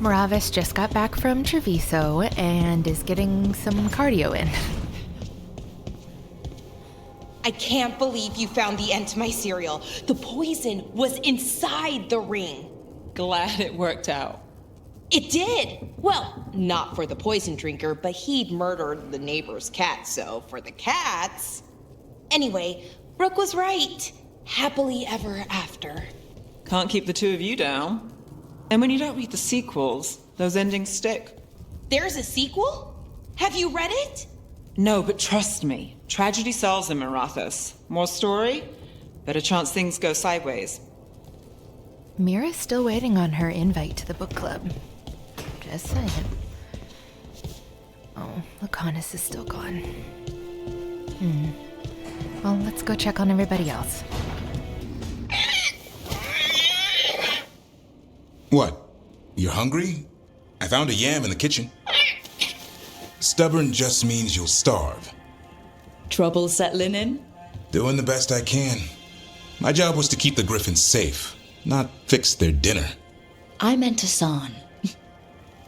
Meravas just got back from Treviso and is getting some cardio in. I can't believe you found the end to my cereal. The poison was inside the ring. Glad it worked out. It did! Well, not for the poison drinker, but he'd murdered the neighbor's cat, so for the cats... Anyway, Brooke was right. Happily ever after. Can't keep the two of you down. And when you don't read the sequels, those endings stick. There's a sequel? Have you read it? No, but trust me. Tragedy sells in Meravas. More story, better chance things go sideways. Mira's still waiting on her invite to the book club. Just saying. Oh, Lucanis is still gone. Well, let's go check on everybody else. What? You're hungry? I found a yam in the kitchen. Stubborn just means you'll starve. Trouble settling in? Doing the best I can. My job was to keep the griffins safe, not fix their dinner. I meant Assan.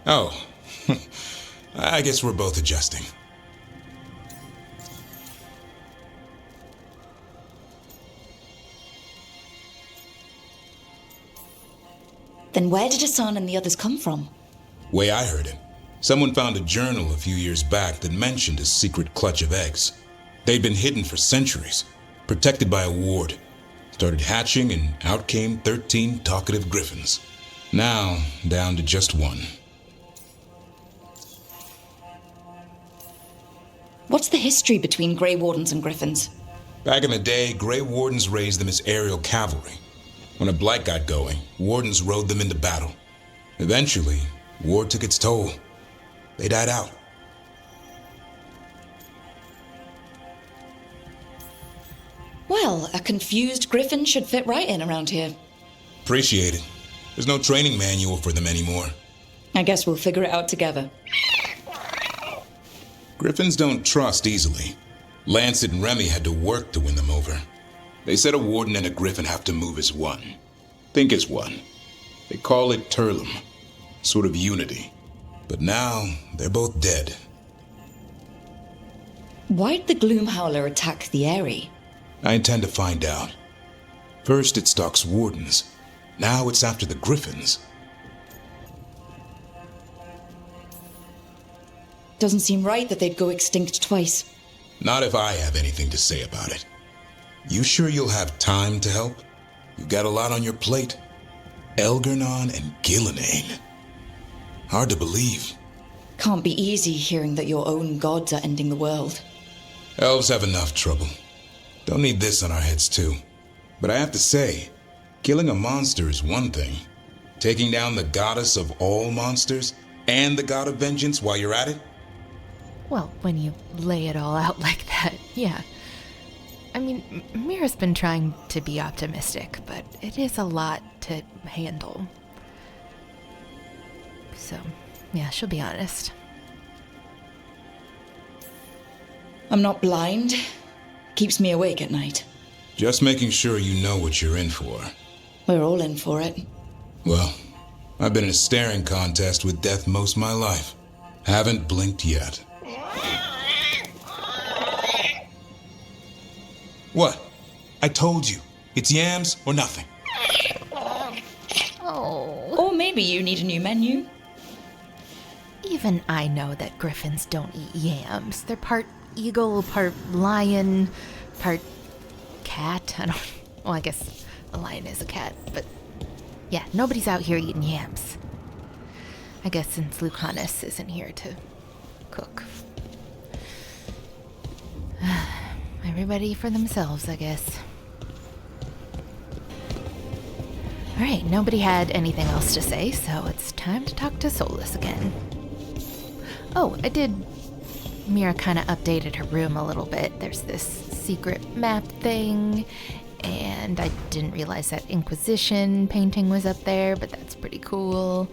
Oh, I guess we're both adjusting. Then where did Assan and the others come from? Way I heard it, someone found a journal a few years back that mentioned a secret clutch of eggs. They'd been hidden for centuries, protected by a ward. Started hatching and out came 13 talkative griffins. Now, down to just one. What's the history between Grey Wardens and Griffins? Back in the day, Grey Wardens raised them as aerial cavalry. When a blight got going, Wardens rode them into battle. Eventually, war took its toll. They died out. Well, a confused Griffin should fit right in around here. Appreciate it. There's no training manual for them anymore. I guess we'll figure it out together. Griffins don't trust easily. Lancet and Remy had to work to win them over. They said a warden and a griffin have to move as one. Think as one. They call it Turlum. Sort of unity. But now, they're both dead. Why'd the Gloom Howler attack the Eyrie? I intend to find out. First it stalks wardens. Now it's after the griffins. Doesn't seem right that they'd go extinct twice. Not if I have anything to say about it. You sure you'll have time to help? You've got a lot on your plate. Elgernon and Gillenane. Hard to believe. Can't be easy hearing that your own gods are ending the world. Elves have enough trouble. Don't need this on our heads too. But I have to say, killing a monster is one thing. Taking down the goddess of all monsters and the god of vengeance while you're at it? Well, when you lay it all out like that, yeah. I mean, Mira's been trying to be optimistic, but it is a lot to handle. So, yeah, she'll be honest. I'm not blind. Keeps me awake at night. Just making sure you know what you're in for. We're all in for it. Well, I've been in a staring contest with death most of my life. Haven't blinked yet. What? I told you. It's yams or nothing. Oh. Or maybe you need a new menu. Even I know that griffins don't eat yams. They're part eagle, part lion, part cat. Well, I guess a lion is a cat, but yeah, nobody's out here eating yams. I guess since Lucanis isn't here to cook. Everybody for themselves, I guess. Alright, nobody had anything else to say, so it's time to talk to Solas again. Oh, Mira kind of updated her room a little bit. There's this secret map thing, and I didn't realize that Inquisition painting was up there, but that's pretty cool.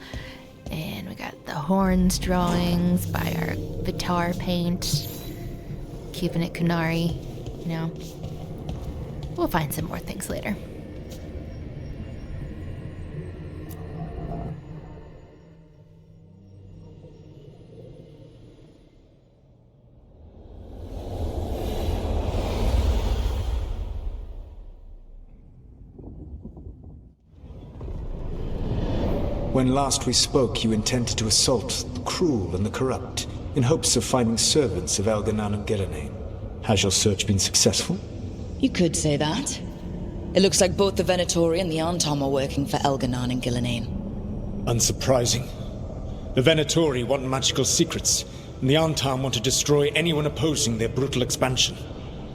And we got the horns drawings by our Vitar paint. Keeping it Qunari, you know. We'll find some more things later. When last we spoke, you intended to assault the cruel and the corrupt, in hopes of finding servants of Elganan and Gillenane. Has your search been successful? You could say that. It looks like both the Venatori and the Antom are working for Elganan and Gillenane. Unsurprising. The Venatori want magical secrets, and the Antom want to destroy anyone opposing their brutal expansion.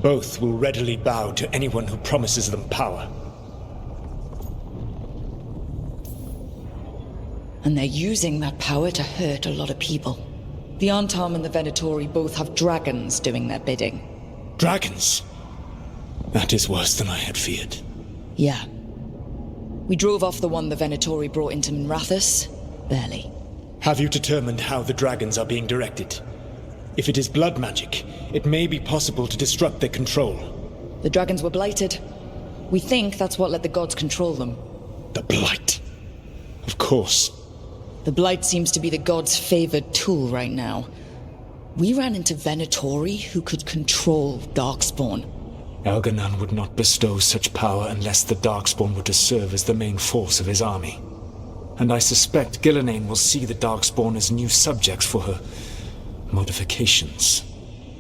Both will readily bow to anyone who promises them power. And they're using that power to hurt a lot of people. The Antom and the Venatori both have dragons doing their bidding. Dragons? That is worse than I had feared. Yeah. We drove off the one the Venatori brought into Meravas. Barely. Have you determined how the dragons are being directed? If it is blood magic, it may be possible to disrupt their control. The dragons were blighted. We think that's what let the gods control them. The Blight. Of course. The Blight seems to be the gods' favored tool right now. We ran into Venatori who could control Darkspawn. Elganan would not bestow such power unless the Darkspawn were to serve as the main force of his army. And I suspect Gillenane will see the Darkspawn as new subjects for her modifications.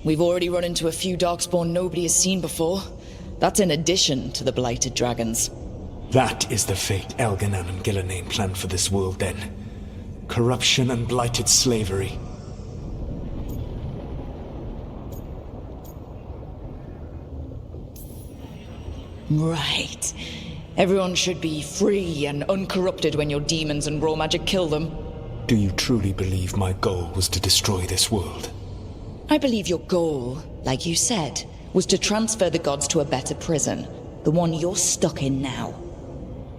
We've already run into a few Darkspawn nobody has seen before. That's in addition to the blighted dragons. That is the fate Elganan and Gillenane planned for this world then. Corruption and blighted slavery. Right. Everyone should be free and uncorrupted when your demons and raw magic kill them. Do you truly believe my goal was to destroy this world? I believe your goal, like you said, was to transfer the gods to a better prison. The one you're stuck in now.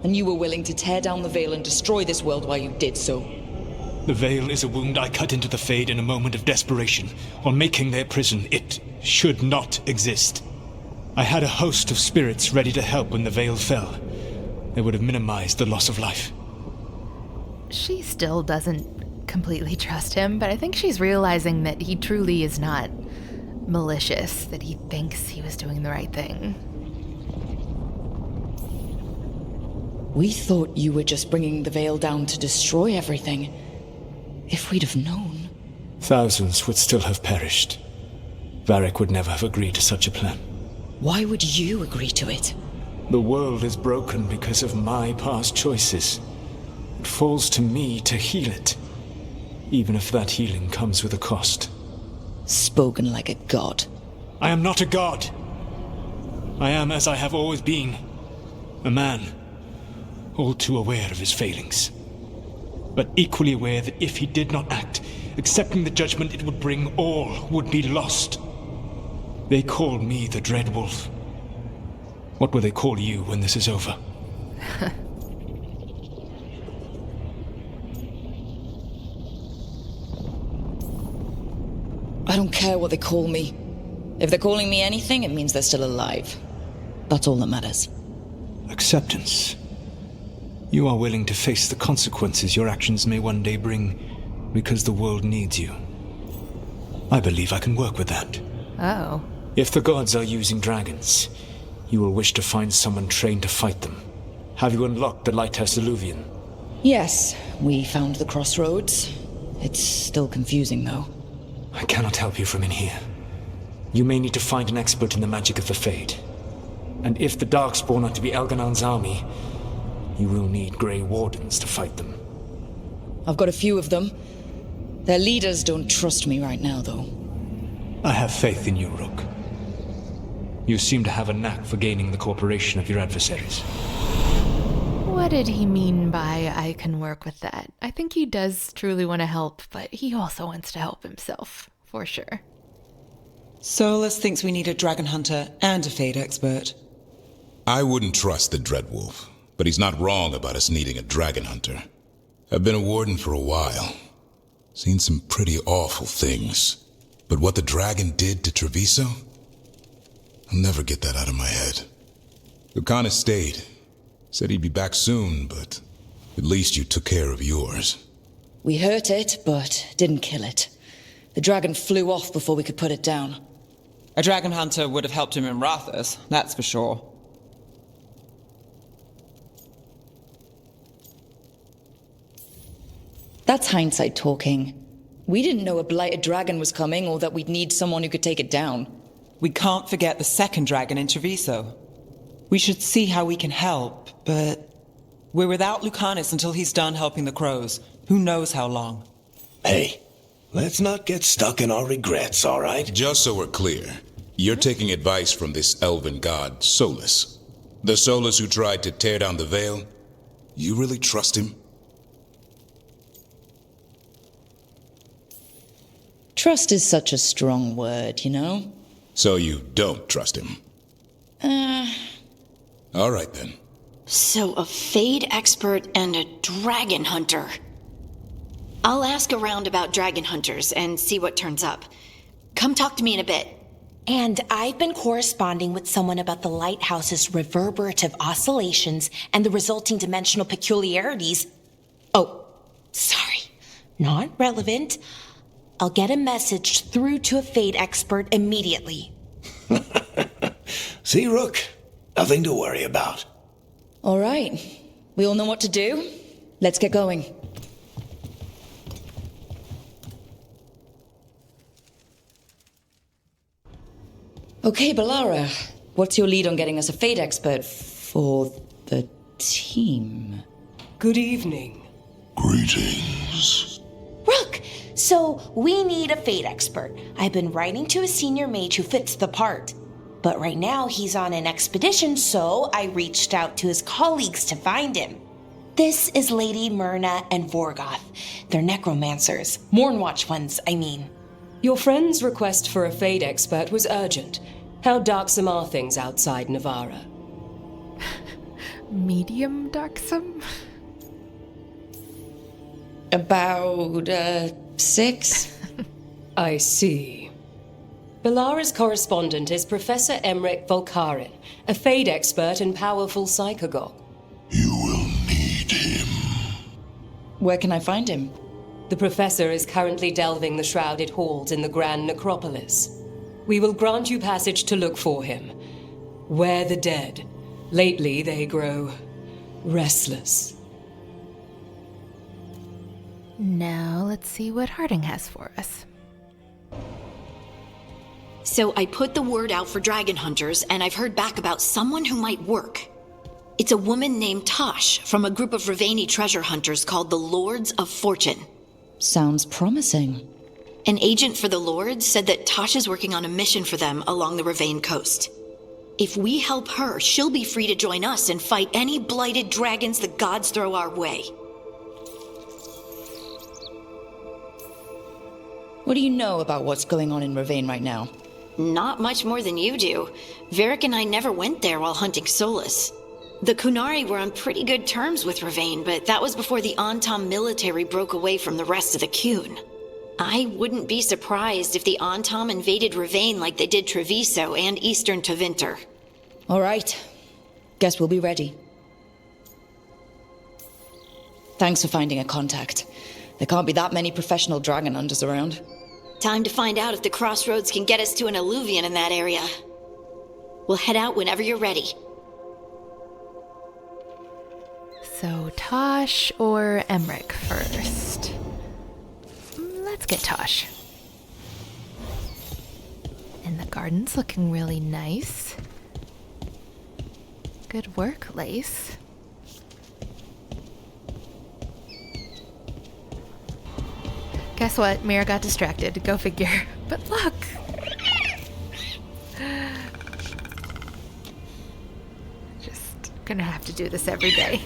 And you were willing to tear down the Veil and destroy this world while you did so. The Veil is a wound I cut into the Fade in a moment of desperation, while making their prison. It should not exist. I had a host of spirits ready to help when the Veil fell. They would have minimized the loss of life. She still doesn't completely trust him, but I think she's realizing that he truly is not malicious, that he thinks he was doing the right thing. We thought you were just bringing the Veil down to destroy everything. If we'd have known... Thousands would still have perished. Varric would never have agreed to such a plan. Why would you agree to it? The world is broken because of my past choices. It falls to me to heal it, even if that healing comes with a cost. Spoken like a god. I am not a god. I am as I have always been. A man, all too aware of his failings. But equally aware that if he did not act, accepting the judgment it would bring, all would be lost. They call me the Dread Wolf. What will they call you when this is over? I don't care what they call me. If they're calling me anything, it means they're still alive. That's all that matters. Acceptance. You are willing to face the consequences your actions may one day bring because the world needs you. I believe I can work with that. Oh. If the gods are using dragons, you will wish to find someone trained to fight them. Have you unlocked the Lighthouse Illuvian? Yes, we found the crossroads. It's still confusing, though. I cannot help you from in here. You may need to find an expert in the magic of the Fade. And if the Darkspawn are to be Elganan's army, you will need Grey Wardens to fight them. I've got a few of them. Their leaders don't trust me right now, though. I have faith in you, Rook. You seem to have a knack for gaining the cooperation of your adversaries. What did he mean by I can work with that? I think he does truly want to help, but he also wants to help himself, for sure. Solas thinks we need a dragon hunter and a Fade expert. I wouldn't trust the Dreadwolf, but he's not wrong about us needing a dragon hunter. I've been a warden for a while. Seen some pretty awful things. But what the dragon did to Treviso? I'll never get that out of my head. Lucanis stayed. Said he'd be back soon, but at least you took care of yours. We hurt it, but didn't kill it. The dragon flew off before we could put it down. A dragon hunter would have helped him in Rathas, that's for sure. That's hindsight talking. We didn't know a blighted dragon was coming or that we'd need someone who could take it down. We can't forget the second dragon in Treviso. We should see how we can help, but we're without Lucanis until he's done helping the crows. Who knows how long? Hey, let's not get stuck in our regrets, all right? Just so we're clear, you're taking advice from this elven god, Solas. The Solas who tried to tear down the Veil? You really trust him? Trust is such a strong word, you know? So you don't trust him? All right then. So a Fade expert and a dragon hunter. I'll ask around about dragon hunters and see what turns up. Come talk to me in a bit. And I've been corresponding with someone about the lighthouse's reverberative oscillations and the resulting dimensional peculiarities. Oh, sorry. Not relevant. I'll get a message through to a Fade expert immediately. See, Rook? Nothing to worry about. All right. We all know what to do. Let's get going. Okay, Balara. What's your lead on getting us a Fade expert for the team? Good evening. Greetings. Rook, so we need a Fade expert. I've been writing to a senior mage who fits the part. But right now he's on an expedition, so I reached out to his colleagues to find him. This is Lady Myrna and Vorgoth. They're necromancers. Mournwatch ones, I mean. Your friend's request for a Fade expert was urgent. How darksome are things outside Navarra? Medium darksome? About, 6? I see. Balara's correspondent is Professor Emmerich Volkarin, a Fade expert and powerful psychagogue. You will need him. Where can I find him? The professor is currently delving the shrouded halls in the Grand Necropolis. We will grant you passage to look for him. Where the dead. Lately they grow restless. Now let's see what Harding has for us. So I put the word out for dragon hunters, and I've heard back about someone who might work. It's a woman named Tosh from a group of Ravani treasure hunters called the Lords of Fortune. Sounds promising. An agent for the Lords said that Tosh is working on a mission for them along the Ravane coast. If we help her, she'll be free to join us and fight any blighted dragons the gods throw our way. What do you know about what's going on in Ravane right now? Not much more than you do. Varric and I never went there while hunting Solas. The Qunari were on pretty good terms with Ravane, but that was before the Antam military broke away from the rest of the Qun. I wouldn't be surprised if the Antam invaded Ravane like they did Treviso and Eastern Tevinter. All right. Guess we'll be ready. Thanks for finding a contact. There can't be that many professional dragon hunters around. Time to find out if the crossroads can get us to an alluvion in that area. We'll head out whenever you're ready. So Tosh or Emmerich first? Let's get Tosh. And the garden's looking really nice. Good work, Lace. Guess what? Mira got distracted. Go figure. But look! Just gonna have to do this every day.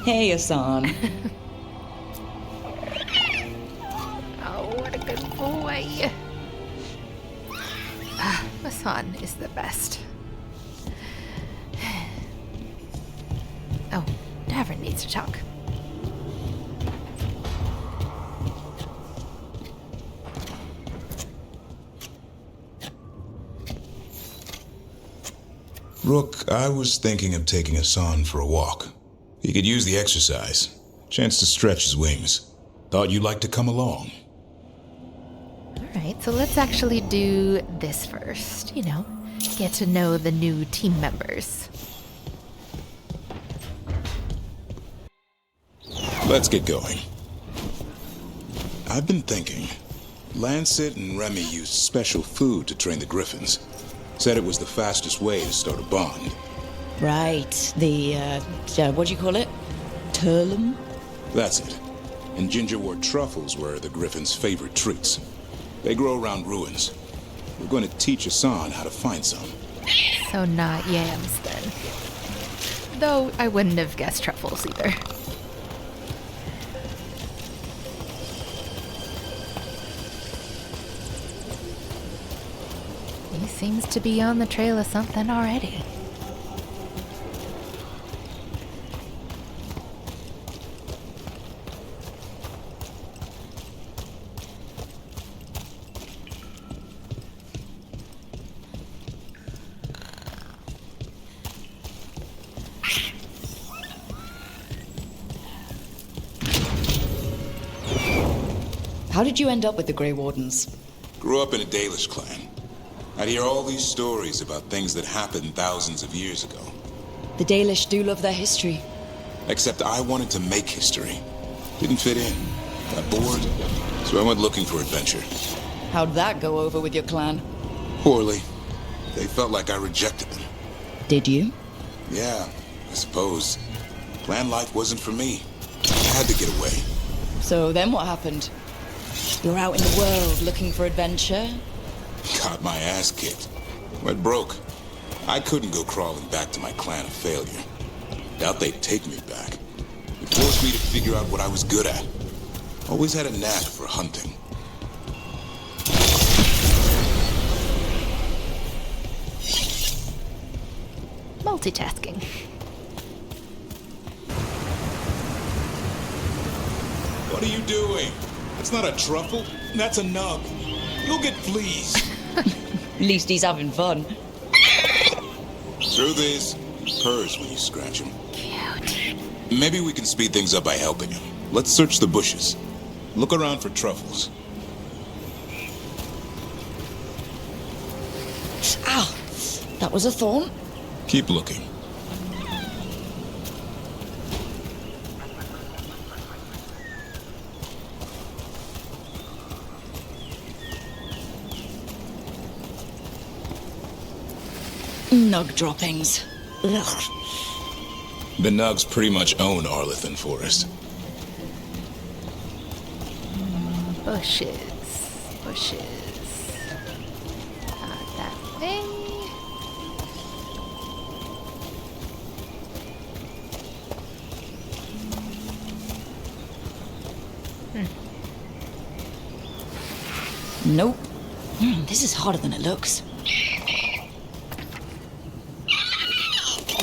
Hey, Assan. Oh, what a good boy. Assan is the best. Oh, Davrin needs to talk. Rook, I was thinking of taking Assan for a walk. He could use the exercise. Chance to stretch his wings. Thought you'd like to come along. Alright, so let's actually do this first. You know, get to know the new team members. Let's get going. I've been thinking. Lancet and Remy used special food to train the griffins. Said it was the fastest way to start a bond. Right, what do you call it? Turlum? That's it. And gingerwort truffles were the griffins' favorite treats. They grow around ruins. We're going to teach Assan how to find some. So not yams, then. Though I wouldn't have guessed truffles either. He seems to be on the trail of something already. How did you end up with the Grey Wardens? Grew up in a Dalish clan. I'd hear all these stories about things that happened thousands of years ago. The Dalish do love their history. Except I wanted to make history. Didn't fit in. Got bored, so I went looking for adventure. How'd that go over with your clan? Poorly. They felt like I rejected them. Did you? Yeah, I suppose. Clan life wasn't for me. I had to get away. So then what happened? You're out in the world looking for adventure? Got my ass kicked. Went broke. I couldn't go crawling back to my clan of failure. Doubt they'd take me back. It forced me to figure out what I was good at. Always had a knack for hunting. Multitasking. What are you doing? That's not a truffle. That's a nug. You'll get fleas. At least he's having fun. Through this, he purrs when you scratch him. Cute. Maybe we can speed things up by helping him. Let's search the bushes. Look around for truffles. Ow! That was a thorn? Keep looking. Nug droppings. Ugh. The Nugs pretty much own Arlethan Forest. Bushes. That thing. Nope. This is harder than it looks.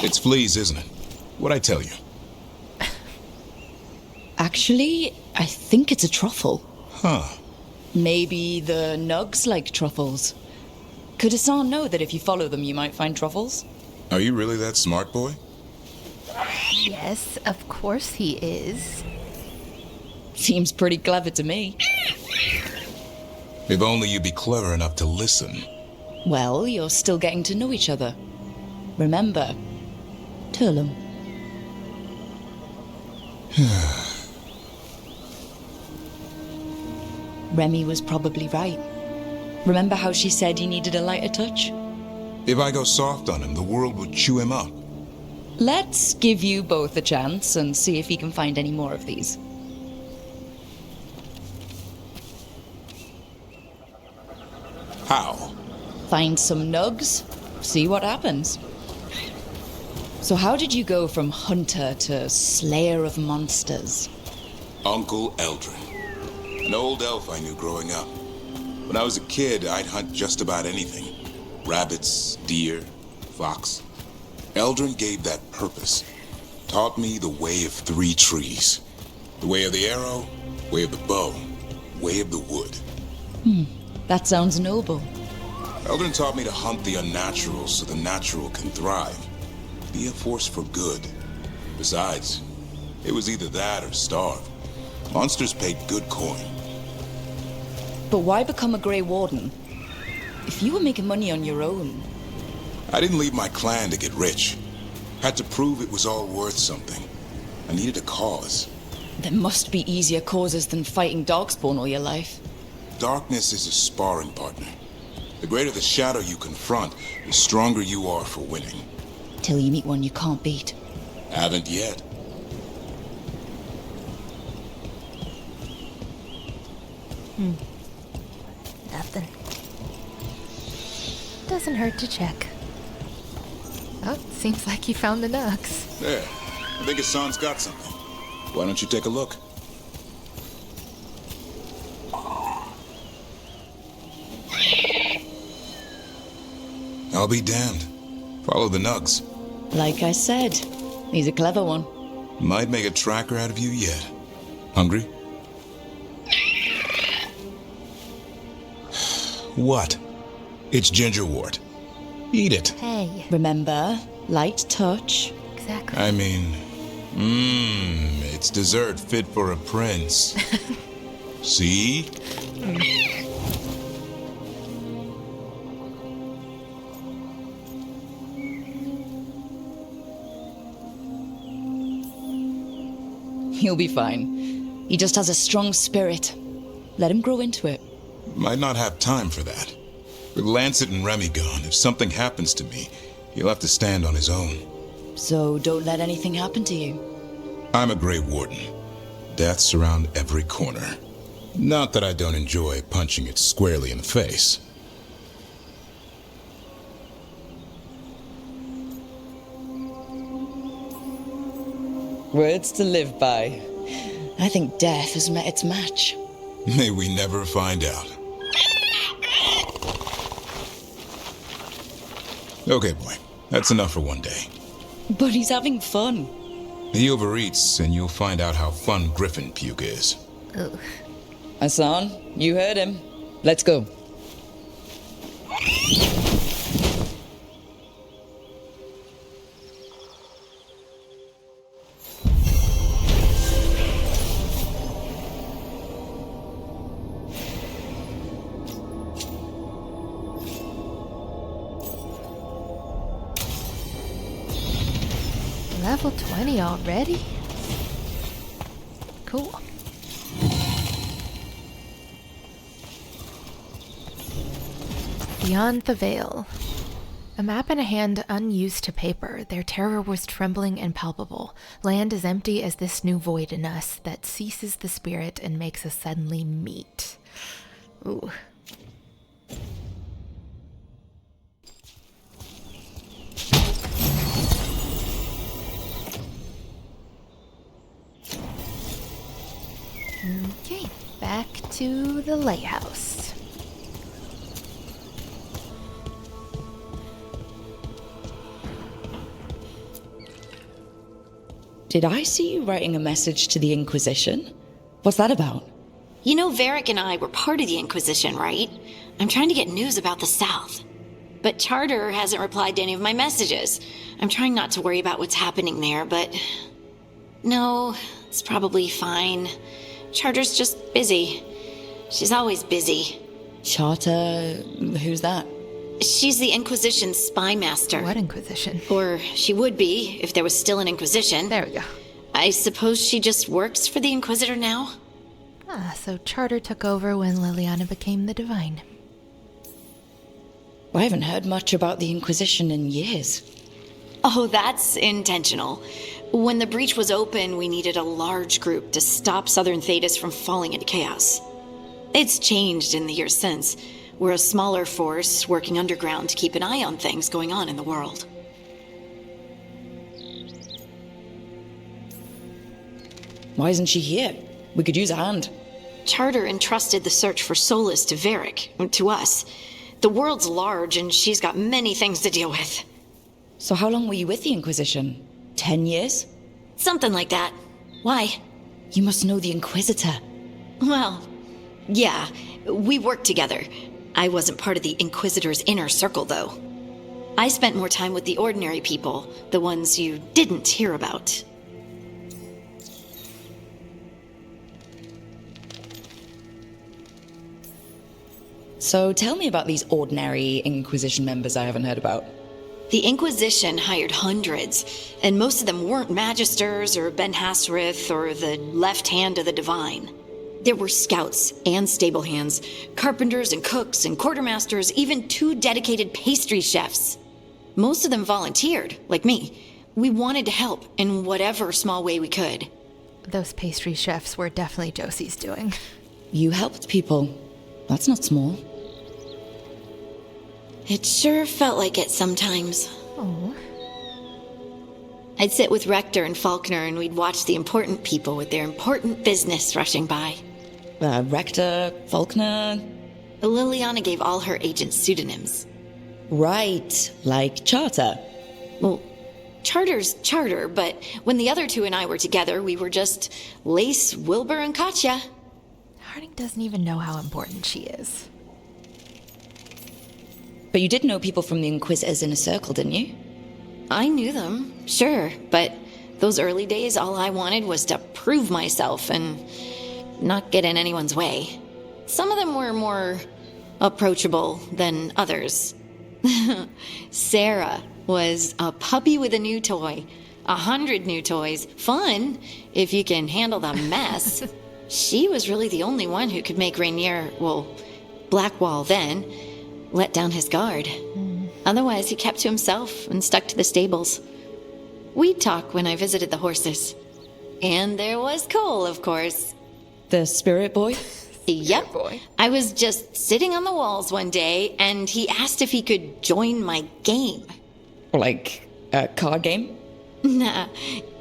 It's fleas, isn't it? What'd I tell you? Actually, I think it's a truffle. Huh. Maybe the nugs like truffles. Could Assan know that if you follow them, you might find truffles? Are you really that smart, boy? Yes, of course he is. Seems pretty clever to me. If only you'd be clever enough to listen. Well, you're still getting to know each other. Remember, Turlum. Remy was probably right. Remember how she said he needed a lighter touch? If I go soft on him, the world would chew him up. Let's give you both a chance and see if he can find any more of these. How? Find some nugs, see what happens. So how did you go from hunter to slayer of monsters? Uncle Eldrin. An old elf I knew growing up. When I was a kid, I'd hunt just about anything. Rabbits, deer, fox. Eldrin gave that purpose. Taught me the way of 3 trees. The way of the arrow, way of the bow, way of the wood. That sounds noble. Eldrin taught me to hunt the unnatural so the natural can thrive. Be a force for good. Besides, it was either that or starve. Monsters paid good coin. But why become a Grey Warden? If you were making money on your own... I didn't leave my clan to get rich. Had to prove it was all worth something. I needed a cause. There must be easier causes than fighting darkspawn all your life. Darkness is a sparring partner. The greater the shadow you confront, the stronger you are for winning. Till you meet one you can't beat. Haven't yet. Nothing. Doesn't hurt to check. Oh, seems like you found the nugs. There. I think Assan's got something. Why don't you take a look? I'll be damned. Follow the nugs. Like I said, he's a clever one. Might make a tracker out of you yet. Hungry? What? It's gingerwort. Eat it. Hey, Remember, light touch. exactly. I mean, it's dessert fit for a prince. See? He'll be fine. He just has a strong spirit. Let him grow into it. Might not have time for that. With Lancet and Remy gone, if something happens to me, he'll have to stand on his own. So don't let anything happen to you. I'm a Grey Warden. Death's around every corner. Not that I don't enjoy punching it squarely in the face. Words to live by. I think death has met its match. May we never find out. Okay, boy. That's enough for one day. But he's having fun. He overeats, and you'll find out how fun griffin puke is. Ugh. Assan, you heard him. Let's go. Level 20 already? Cool. Beyond the Veil. A map in a hand unused to paper, their terror was trembling and palpable. Land as empty as this new void in us that ceases the spirit and makes us suddenly meet. Ooh. Okay, back to the lighthouse. Did I see you writing a message to the Inquisition? What's that about? You know, Varric and I were part of the Inquisition, right? I'm trying to get news about the South. But Charter hasn't replied to any of my messages. I'm trying not to worry about what's happening there, but... No, it's probably fine. Charter's just busy. She's always busy. Charter... who's that? She's the Inquisition's spy master. What Inquisition? Or she would be, if there was still an Inquisition. There we go. I suppose she just works for the Inquisitor now? Ah, so Charter took over when Liliana became the Divine. I haven't heard much about the Inquisition in years. Oh, that's intentional. When the breach was open, we needed a large group to stop Southern Thedas from falling into chaos. It's changed in the years since. We're a smaller force working underground to keep an eye on things going on in the world. Why isn't she here? We could use a hand. Charter entrusted the search for Solas to Varric, to us. The world's large and she's got many things to deal with. So how long were you with the Inquisition? 10 years? Something like that. Why? You must know the Inquisitor. Well, yeah, we worked together. I wasn't part of the Inquisitor's inner circle, though. I spent more time with the ordinary people, the ones you didn't hear about. So tell me about these ordinary Inquisition members I haven't heard about. The Inquisition hired hundreds, and most of them weren't magisters or Ben Hasrith or the left hand of the divine. There were scouts and stable hands, carpenters and cooks and quartermasters, even 2 dedicated pastry chefs. Most of them volunteered, like me. We wanted to help in whatever small way we could. Those pastry chefs were definitely Josie's doing. You helped people. That's not small. It sure felt like it sometimes. Oh. I'd sit with Rector and Faulkner and we'd watch the important people with their important business rushing by. Rector, Faulkner. Liliana gave all her agents pseudonyms. Right, like Charter. Well, Charter's Charter, but when the other 2 and I were together, we were just Lace, Wilbur, and Katya. Harding doesn't even know how important she is. But you did know people from the Inquisitor's inner circle, didn't you? I knew them, sure, but those early days, all I wanted was to prove myself and not get in anyone's way. Some of them were more approachable than others. Sarah was a puppy with a new toy. 100 new toys. Fun, if you can handle the mess. She was really the only one who could make Rainier, well, Blackwall then, let down his guard. Otherwise, he kept to himself and stuck to the stables. We'd talk when I visited the horses. And there was Cole, of course. The spirit boy? Yep. I was just sitting on the walls one day, and he asked if he could join my game. Like a card game? Nah,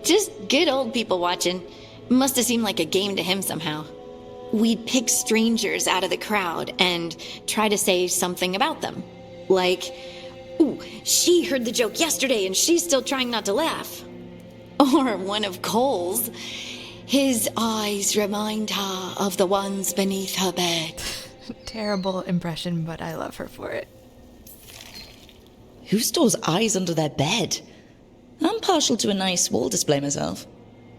just good old people watching. Must have seemed like a game to him somehow. We'd pick strangers out of the crowd and try to say something about them. Like, ooh, she heard the joke yesterday and she's still trying not to laugh. Or one of Cole's. His eyes remind her of the ones beneath her bed. Terrible impression, but I love her for it. Who stores eyes under their bed? I'm partial to a nice wall display myself.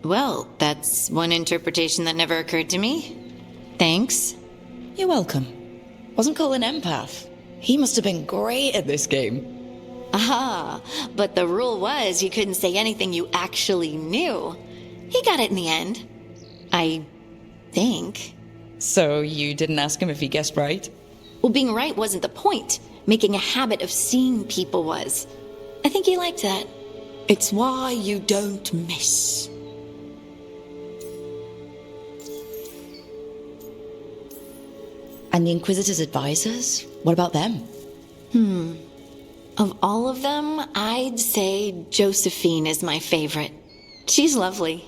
Well, that's one interpretation that never occurred to me. Thanks. You're welcome. Wasn't Cole an empath? He must have been great at this game. Ah, but the rule was you couldn't say anything you actually knew. He got it in the end. I think. So you didn't ask him if he guessed right? Well, being right wasn't the point. Making a habit of seeing people was. I think he liked that. It's why you don't miss. And the Inquisitor's advisors? What about them? Of all of them, I'd say Josephine is my favorite. She's lovely.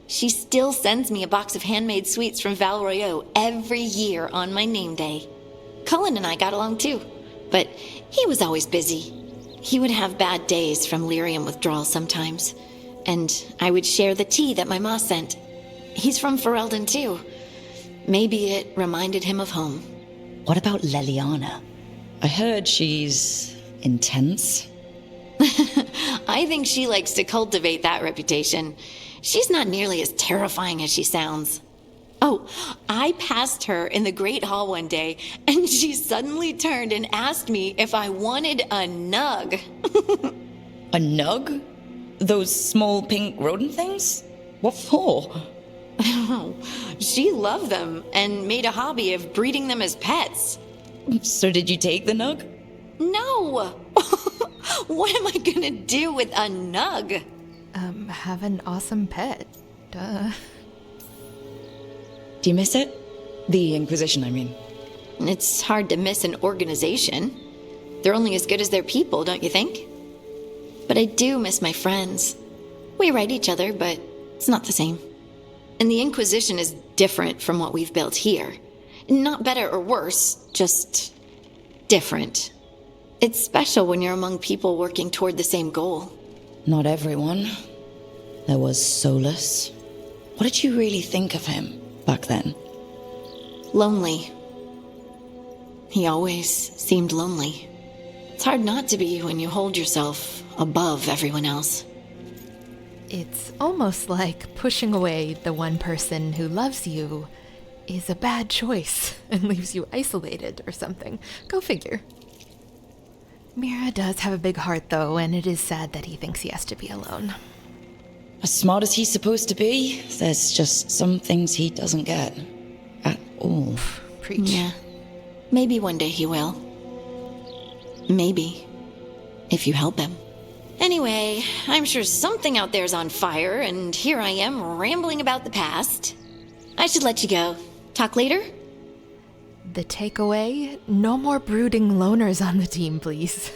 She still sends me a box of handmade sweets from Val Royeaux every year on my name day. Cullen and I got along too, but he was always busy. He would have bad days from lyrium withdrawal sometimes, and I would share the tea that my ma sent. He's from Ferelden too. Maybe it reminded him of home. What about Leliana? I heard she's intense. I think she likes to cultivate that reputation. She's not nearly as terrifying as she sounds. Oh, I passed her in the Great Hall one day, and she suddenly turned and asked me if I wanted a nug. A nug? Those small pink rodent things? What for? She loved them and made a hobby of breeding them as pets. So did you take the nug? No! What am I gonna do with a nug? Have an awesome pet. Duh. Do you miss it? The Inquisition, I mean. It's hard to miss an organization. They're only as good as their people, don't you think? But I do miss my friends. We write each other, but it's not the same. And the Inquisition is different from what we've built here. Not better or worse, just different. It's special when you're among people working toward the same goal. Not everyone. There was Solas. What did you really think of him back then? Lonely. He always seemed lonely. It's hard not to be when you hold yourself above everyone else. It's almost like pushing away the one person who loves you is a bad choice and leaves you isolated or something. Go figure. Mira does have a big heart, though, and it is sad that he thinks he has to be alone. As smart as he's supposed to be, there's just some things he doesn't get. At all. Preach. Yeah. Maybe one day he will. Maybe. If you help him. Anyway, I'm sure something out there's on fire, and here I am rambling about the past. I should let you go. Talk later? The takeaway? No more brooding loners on the team, please.